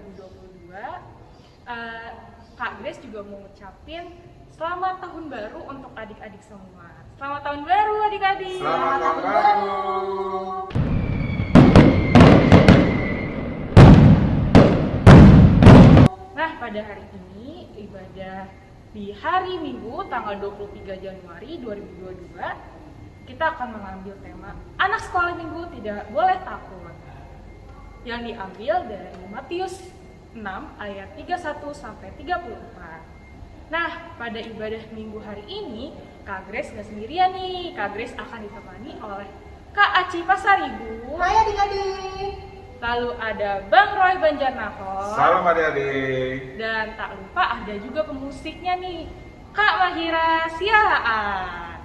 2022. Kak Grace juga mau ngucapin selamat tahun baru untuk adik-adik semua. Selamat tahun baru adik-adik. Selamat tahun baru. Nah, pada hari ini ibadah di hari Minggu tanggal 23 Januari 2022 kita akan mengambil tema anak sekolah minggu tidak boleh takut yang diambil dari Matius 6 ayat 31 sampai 34. Nah, pada ibadah minggu hari ini Kak Grace gak sendirian nih. Kak Grace akan ditemani oleh Kak Aci Pasaribu. Hai adik-adik. Lalu ada Bang Roy Banjarnahor. Salam adik-adik. Dan tak lupa ada juga pemusiknya nih, Kak Mahira Siahaan.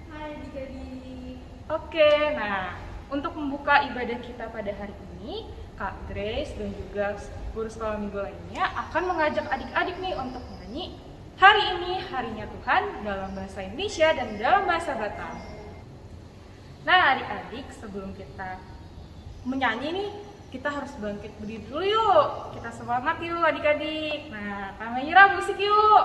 Hai adik-adik. Oke, nah untuk membuka ibadah kita pada hari ini, Kak Grace dan juga guru sekolah minggu lainnya akan mengajak adik-adik nih untuk menyanyi Hari Ini Harinya Tuhan dalam bahasa Indonesia dan dalam bahasa Batak. Nah adik-adik, sebelum kita menyanyi nih, kita harus bangkit berdiri dulu yuk. Kita semangat yuk adik-adik. Nah, Kak Mahira musik yuk.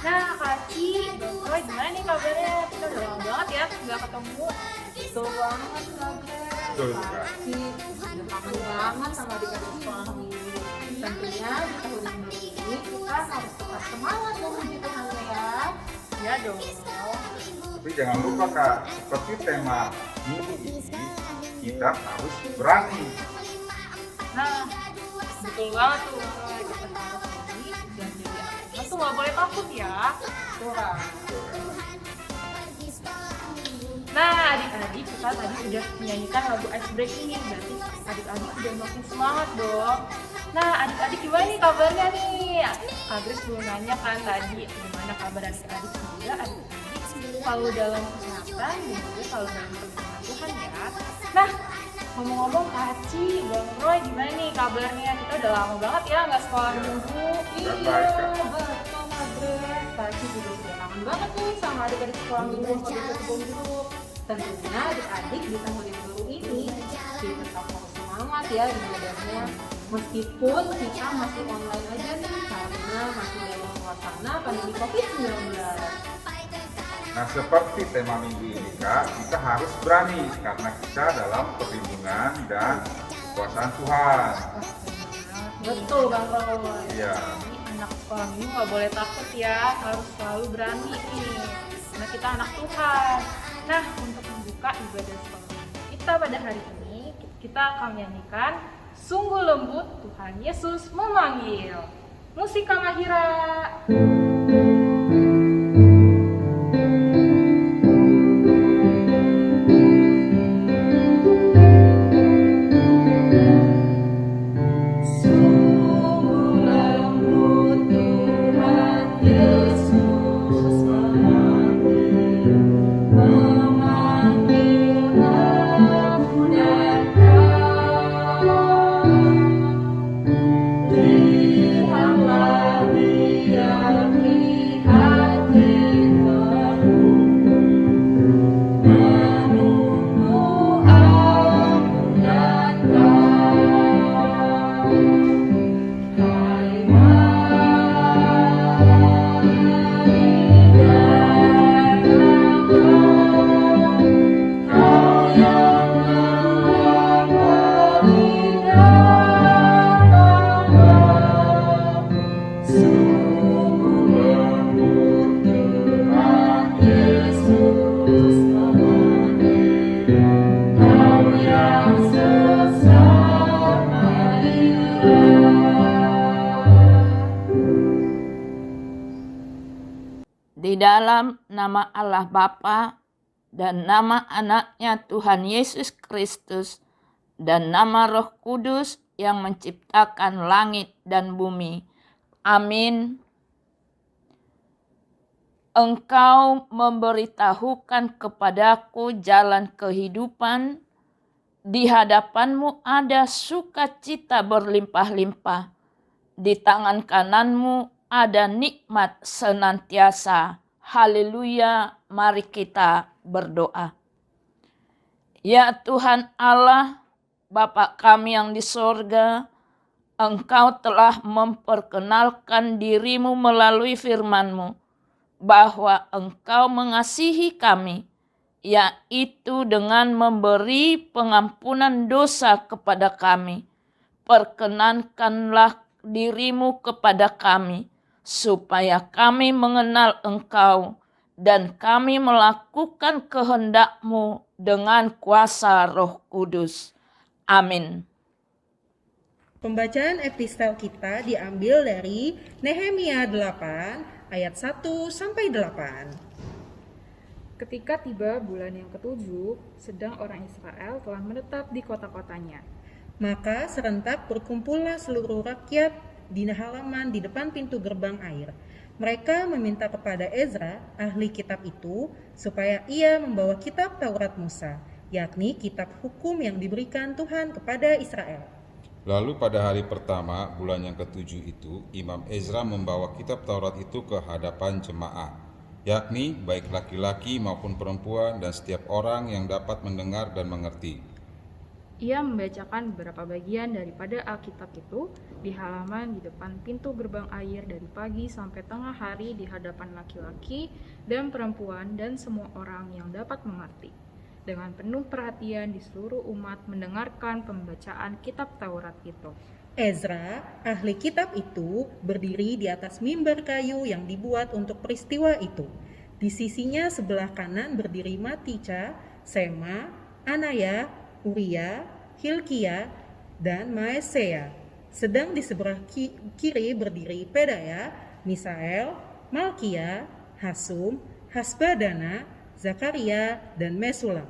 Nah, Kak Ci, Bang Roy, gimana nih kabarnya? Kita udah lama banget ya nggak ketemu. Betul banget Kak Grace. Betul, Kak. Pasti udah kangen banget sama adik-adik sekolah minggu. Tentunya di tahun yang baru ini kita harus tetap semangat memuji Tuhannya ya. Ya dong. Tapi jangan lupa Kak, seperti tema minggu ini, kita harus berani. Nah, betul banget tuh Bang Roy. Kita harus berani dan jadi anak tuh nggak boleh takut ya. Tuh Kak. Nah, adik-adik, kita tadi udah menyanyikan lagu Ice Breaking, berarti adik-adik udah makin semangat dong. Nah, adik-adik gimana nih kabarnya nih? Kak Grace belum nanya kan tadi, gimana kabar adik-adik juga, adik-adik kalau dalam kesehatan dan juga kalau dalam perlindungan Tuhan ya. Nah, ngomong-ngomong Kak Ci, Bang Roy gimana nih kabarnya? Kita udah lama banget ya nggak sekolah minggu. Iya, baik, Kak. Betul Kak Grace. Pasti juga sudah kangen banget nih sama adik-adik sekolah minggu yang pada kebun jeruk. Tentunya adik-adik di tahun yang baru ini kita tetap harus semangat ya ibadahnya. Meskipun kita masih online aja nih karena masih dalam suasana pandemi COVID-19. Nah, seperti tema minggu ini Kak, kita harus berani karena kita dalam perlindungan dan kekuasaan Tuhan. Betul Bang Roy. Iya. Jadi anak sekolah minggu nggak boleh takut ya, harus selalu berani nih, karena kita anak Tuhan. Nah, untuk membuka ibadah sekolah minggu kita pada hari ini, kita akan menyanyikan Sungguh Lembut Tuhan Yesus Memanggil. Musika Mahira. Di dalam nama Allah Bapa dan nama anaknya Tuhan Yesus Kristus dan nama Roh Kudus yang menciptakan langit dan bumi. Amin. Engkau memberitahukan kepadaku jalan kehidupan. Di hadapanmu ada sukacita berlimpah-limpah. Di tangan kananmu ada nikmat senantiasa. Haleluya, mari kita berdoa. Ya Tuhan Allah, Bapa kami yang di sorga, Engkau telah memperkenalkan dirimu melalui firman-Mu, bahwa Engkau mengasihi kami, yaitu dengan memberi pengampunan dosa kepada kami. Perkenankanlah dirimu kepada kami, supaya kami mengenal Engkau dan kami melakukan kehendak-Mu dengan kuasa Roh Kudus. Amin. Pembacaan epistel kita diambil dari Nehemia 8 ayat 1-8. Ketika tiba bulan yang ketujuh, sedang orang Israel telah menetap di kota-kotanya. Maka serentak berkumpullah seluruh rakyat di halaman di depan pintu gerbang air. Mereka meminta kepada Ezra, ahli kitab itu, supaya ia membawa kitab Taurat Musa, yakni kitab hukum yang diberikan Tuhan kepada Israel. Lalu pada hari pertama bulan yang ketujuh itu, Imam Ezra membawa kitab Taurat itu ke hadapan jemaat, yakni baik laki-laki maupun perempuan dan setiap orang yang dapat mendengar dan mengerti. Ia membacakan beberapa bagian daripada Alkitab itu di halaman di depan pintu gerbang air dari pagi sampai tengah hari di hadapan laki-laki dan perempuan dan semua orang yang dapat mengerti. Dengan penuh perhatian di seluruh umat mendengarkan pembacaan kitab Taurat itu. Ezra, ahli kitab itu, berdiri di atas mimbar kayu yang dibuat untuk peristiwa itu. Di sisinya sebelah kanan berdiri Matica, Sema, Anaya, Uria, Hilkia, dan Maesea. Sedang di sebelah kiri berdiri Pedaya, Misael, Malkia, Hasum, Hasbadana, Zakaria, dan Mesulam.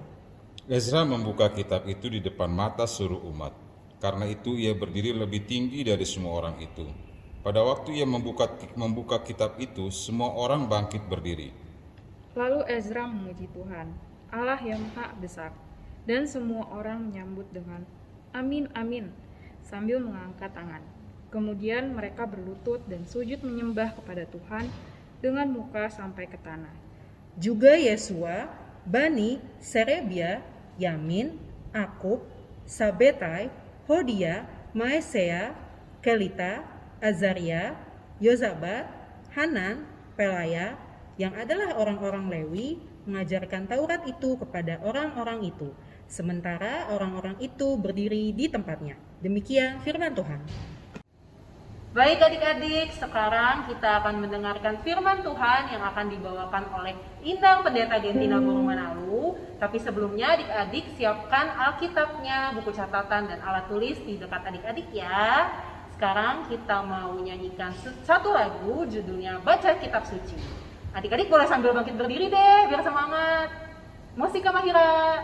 Ezra membuka kitab itu di depan mata seluruh umat. Karena itu ia berdiri lebih tinggi dari semua orang itu. Pada waktu ia membuka kitab itu, semua orang bangkit berdiri. Lalu Ezra memuji Tuhan, Allah yang Maha Besar. Dan semua orang menyambut dengan amin amin sambil mengangkat tangan. Kemudian mereka berlutut dan sujud menyembah kepada Tuhan dengan muka sampai ke tanah. Juga Yesua, Bani, Serebia, Yamin, Akub, Sabetai, Hodia, Maesea, Kelita, Azaria, Yozabat, Hanan, Pelaya, yang adalah orang-orang Lewi, mengajarkan Taurat itu kepada orang-orang itu. Sementara orang-orang itu berdiri di tempatnya. Demikian firman Tuhan. Baik adik-adik, sekarang kita akan mendengarkan firman Tuhan yang akan dibawakan oleh Inang Pendeta Gentina Burung Manalu. Tapi sebelumnya adik-adik siapkan Alkitabnya, buku catatan dan alat tulis di dekat adik-adik ya. Sekarang kita mau nyanyikan satu lagu judulnya Baca Kitab Suci. Adik-adik boleh sambil bangkit berdiri deh biar semangat. Musika Mahira.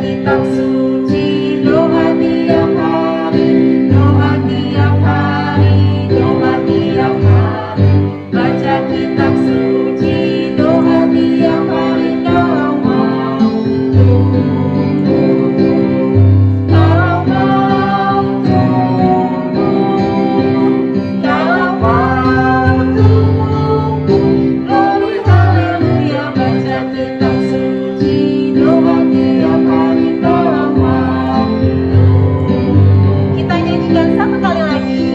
Kitab suci, doa tiap hari, doa tiap hari, doa tiap hari. Baca kitab suci, doa tiap hari, kalau mau tunggu, kalau mau tunggu, kalau mau tunggu. Glory haleluya, baca kitab suci, doa tiap hari. Kita nyanyikan satu kali lagi.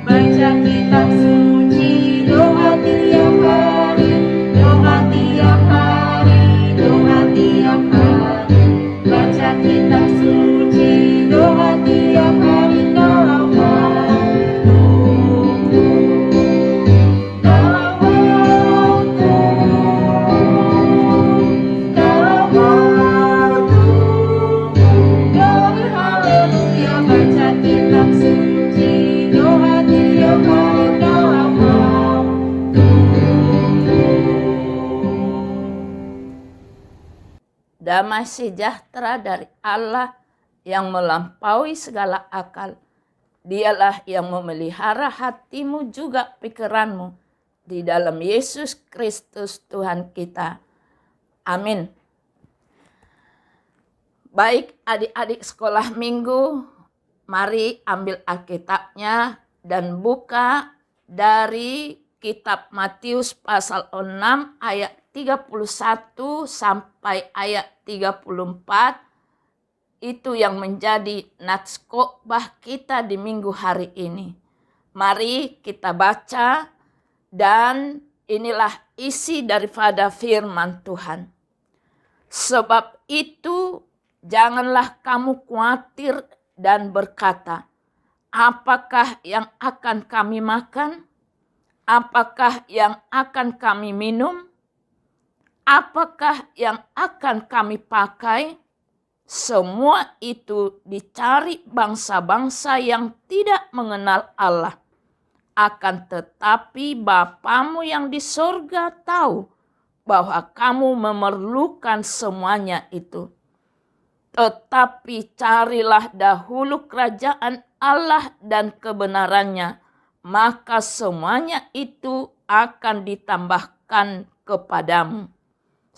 Baca kitab suci, doa tiap hari, doa tiap hari, doa tiap hari. Baca kitab suci, doa tiap hari, kalau mau tunggu, kalau mau tunggu, kalau mau tunggu. Glory haleluya, baca kitab suci, doa tiap hari, kalau mau tunggu. Damai sejahtera dari Allah yang melampaui segala akal. Dialah yang memelihara hatimu juga pikiranmu di dalam Yesus Kristus Tuhan kita. Amin. Baik adik-adik sekolah minggu, mari ambil Alkitabnya dan buka dari kitab Matius pasal 6 ayat 31 sampai ayat 34. Itu yang menjadi nats khotbah kita di minggu hari ini. Mari kita baca dan inilah isi daripada firman Tuhan. Sebab itu janganlah kamu khawatir dan berkata, apakah yang akan kami makan? Apakah yang akan kami minum? Apakah yang akan kami pakai? Semua itu dicari bangsa-bangsa yang tidak mengenal Allah. Akan tetapi Bapamu yang di sorga tahu bahwa kamu memerlukan semuanya itu. Tetapi carilah dahulu kerajaan Allah dan kebenarannya, maka semuanya itu akan ditambahkan kepadamu.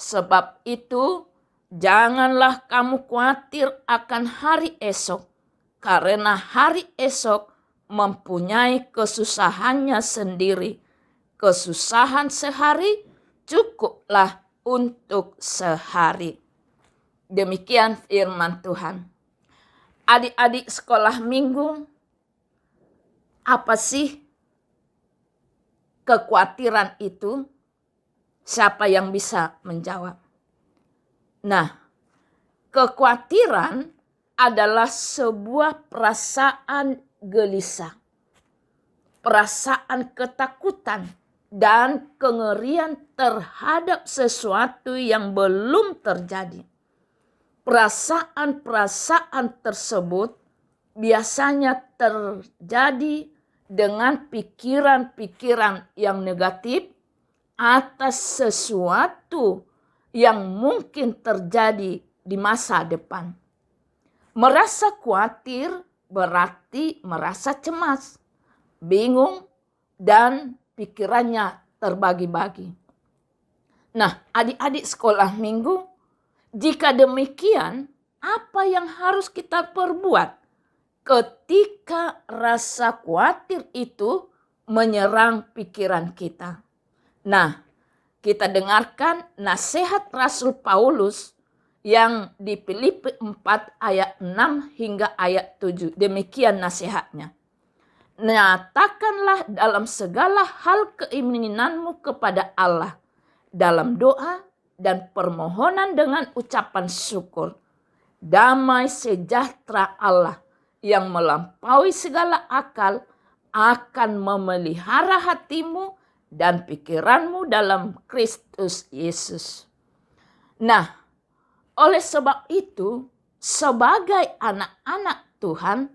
Sebab itu, janganlah kamu khawatir akan hari esok, karena hari esok mempunyai kesusahannya sendiri. Kesusahan sehari cukuplah untuk sehari. Demikian firman Tuhan. Adik-adik sekolah minggu, apa sih kekhawatiran itu? Siapa yang bisa menjawab? Nah, kekhawatiran adalah sebuah perasaan gelisah, perasaan ketakutan, dan kengerian terhadap sesuatu yang belum terjadi. Perasaan-perasaan tersebut biasanya terjadi dengan pikiran-pikiran yang negatif atas sesuatu yang mungkin terjadi di masa depan. Merasa khawatir berarti merasa cemas, bingung, dan pikirannya terbagi-bagi. Nah, adik-adik sekolah minggu, jika demikian, apa yang harus kita perbuat ketika rasa khawatir itu menyerang pikiran kita? Nah, kita dengarkan nasihat Rasul Paulus yang di Filipi 4 ayat 6 hingga ayat 7. Demikian nasihatnya. Nyatakanlah dalam segala hal keinginanmu kepada Allah dalam doa dan permohonan dengan ucapan syukur. Damai sejahtera Allah yang melampaui segala akal akan memelihara hatimu dan pikiranmu dalam Kristus Yesus. Nah, oleh sebab itu, sebagai anak-anak Tuhan,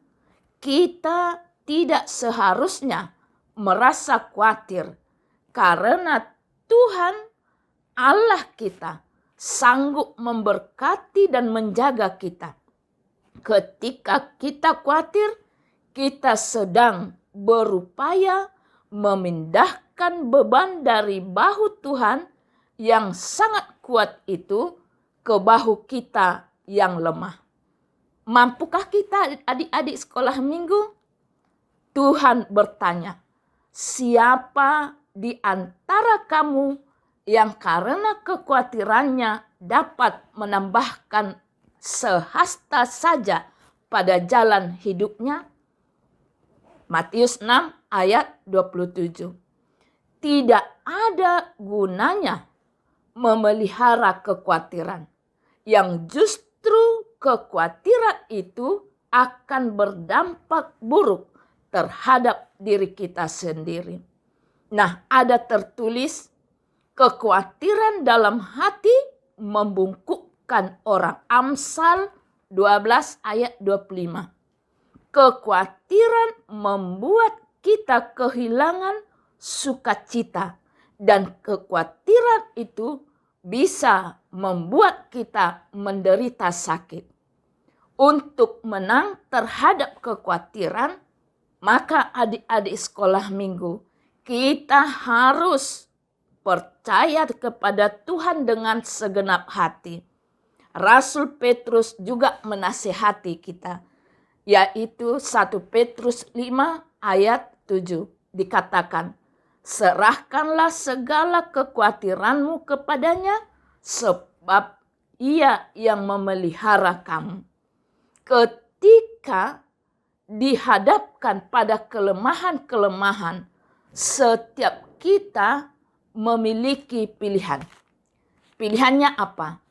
kita tidak seharusnya merasa khawatir karena Tuhan Allah kita sanggup memberkati dan menjaga kita. Ketika kita khawatir, kita sedang berupaya memindahkan beban dari bahu Tuhan yang sangat kuat itu ke bahu kita yang lemah. Mampukah kita adik-adik sekolah minggu? Tuhan bertanya, siapa di antara kamu yang karena kekhawatirannya dapat menambahkan sehasta saja pada jalan hidupnya? Matius 6 ayat 27. Tidak ada gunanya memelihara kekhawatiran, yang justru kekhawatiran itu akan berdampak buruk terhadap diri kita sendiri. Nah, ada tertulis, kekhawatiran dalam hati membungkukkan orang. Amsal 12 ayat 25. Kekhawatiran membuat kita kehilangan sukacita, dan kekhawatiran itu bisa membuat kita menderita sakit. Untuk menang terhadap kekhawatiran, maka adik-adik sekolah minggu, kita harus percaya kepada Tuhan dengan segenap hati. Rasul Petrus juga menasihati kita, yaitu 1 Petrus 5 ayat 7. Dikatakan, serahkanlah segala kekhawatiranmu kepadanya, sebab Ia yang memelihara kamu. Ketika dihadapkan pada kelemahan-kelemahan, setiap kita memiliki pilihan. Pilihannya apa?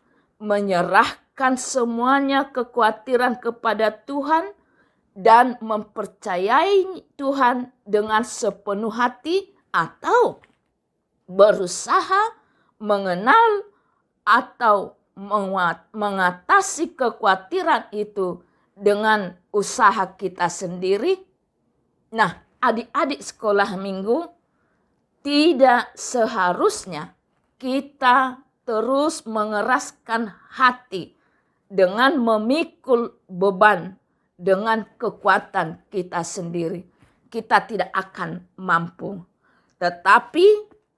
Menyerahkan semuanya kekhawatiran kepada Tuhan dan mempercayai Tuhan dengan sepenuh hati, atau berusaha mengenal atau mengatasi kekhawatiran itu dengan usaha kita sendiri. Nah, adik-adik sekolah minggu, tidak seharusnya kita terus mengeraskan hati dengan memikul beban dengan kekuatan kita sendiri. Kita tidak akan mampu. Tetapi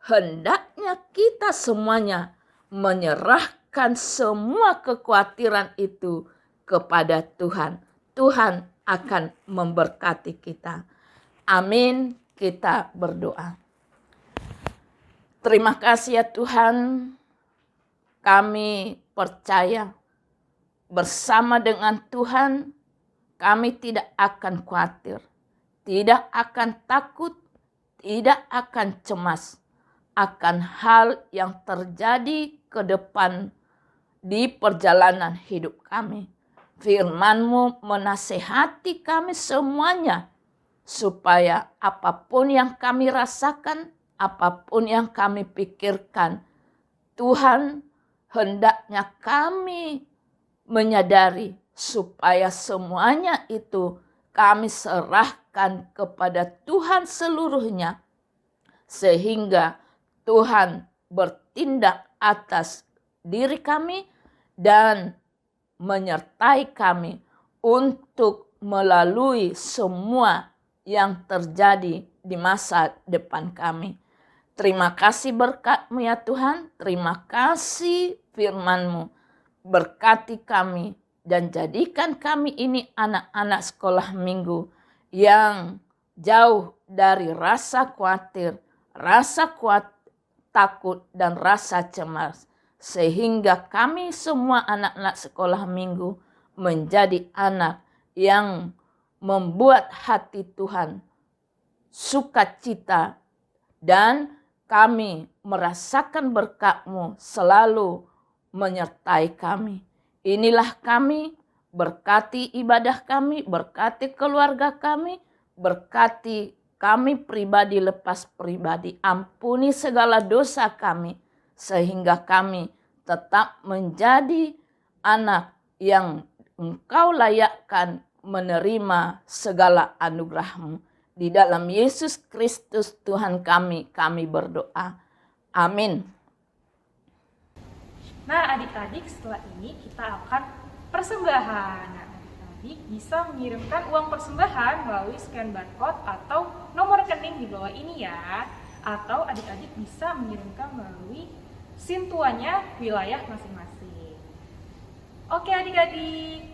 hendaknya kita semuanya menyerahkan semua kekhawatiran itu kepada Tuhan. Tuhan akan memberkati kita. Amin. Kita berdoa. Terima kasih ya Tuhan. Kami percaya bersama dengan Tuhan kami tidak akan khawatir, tidak akan takut, tidak akan cemas akan hal yang terjadi ke depan di perjalanan hidup kami. Firman-Mu menasehati kami semuanya, supaya apapun yang kami rasakan, apapun yang kami pikirkan, Tuhan hendaknya kami menyadari supaya semuanya itu kami serahkan kepada Tuhan seluruhnya, sehingga Tuhan bertindak atas diri kami dan menyertai kami untuk melalui semua yang terjadi di masa depan kami. Terima kasih berkat-Mu ya Tuhan, terima kasih firman-Mu. Berkati kami dan jadikan kami ini anak-anak sekolah minggu yang jauh dari rasa khawatir, takut dan rasa cemas. Sehingga kami semua anak-anak sekolah minggu menjadi anak yang membuat hati Tuhan sukacita, dan kami merasakan berkat-Mu selalu menyertai kami. Inilah kami, berkati ibadah kami, berkati keluarga kami, berkati kami pribadi lepas pribadi. Ampuni segala dosa kami, sehingga kami tetap menjadi anak yang Engkau layakkan menerima segala anugerah-Mu. Di dalam Yesus Kristus Tuhan kami berdoa. Amin. Nah, adik-adik, setelah ini kita akan persembahan. Nah, adik-adik bisa mengirimkan uang persembahan melalui scan barcode atau nomor rekening di bawah ini ya. Atau adik-adik bisa mengirimkan melalui SIM tuanya wilayah masing-masing. Oke adik-adik.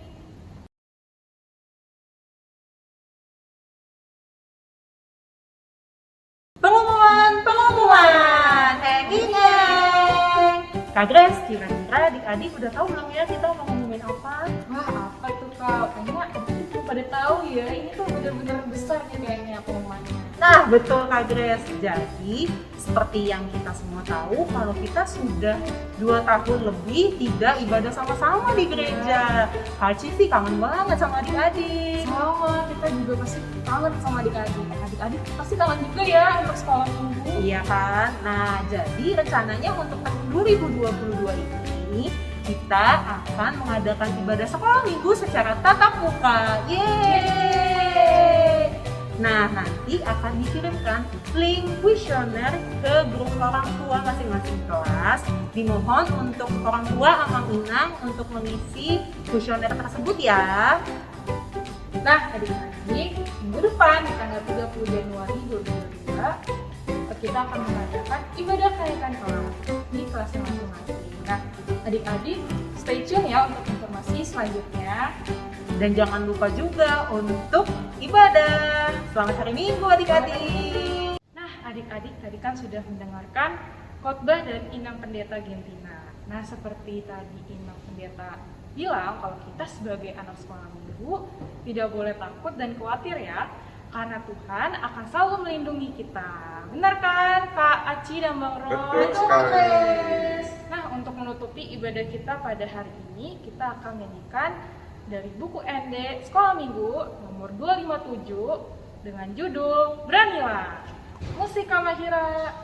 Pengumuman, Kak Grace, kira-kira adik-adik udah tahu belum ya kita mau ngomongin apa? Wah, apa itu Kak? Kayaknya adik-adik belum pada tahu ya, ini tuh bener-bener besar nih kayaknya pengumumannya. Nah, betul Kak Grace. Jadi, seperti yang kita semua tahu, kalau kita sudah 2 tahun lebih tidak ibadah sama-sama di gereja. Kak Civi kangen banget sama adik-adik. Sama, kita juga pasti kangen sama adik-adik. Adik-adik pasti kangen juga ya untuk sekolah minggu. Iya kan? Nah, jadi rencananya untuk tahun 2022 ini kita akan mengadakan ibadah sekolah minggu secara tatap muka. Yeay! Nah, nanti akan dikirimkan link kuesioner ke grup orang tua masing-masing kelas. Dimohon untuk orang tua amang-inang untuk mengisi kuesioner tersebut ya. Nah, adik-adik, minggu depan di tanggal 30 Januari 2022 kita akan mengadakan ibadah kenaikan kelas di kelasnya masing-masing. Nah, adik-adik stay tune ya untuk informasi selanjutnya. Dan jangan lupa juga untuk ibadah. Selamat hari Minggu adik-adik. Nah, adik-adik tadi kan sudah mendengarkan khotbah dari Inam Pendeta Gentina. Nah, seperti tadi Inam Pendeta bilang kalau kita sebagai anak sekolah minggu tidak boleh takut dan khawatir ya, karena Tuhan akan selalu melindungi kita. Benar kan Kak Aci dan Bang Roy? Betul sekali. Nah, untuk menutupi ibadah kita pada hari ini, kita akan menyanyikan dari buku ND Sekolah Minggu nomor 257 dengan judul Beranilah. Musik Kamahira.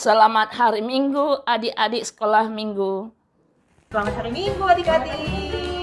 Selamat hari Minggu, adik-adik sekolah minggu. Selamat hari Minggu adik-adik.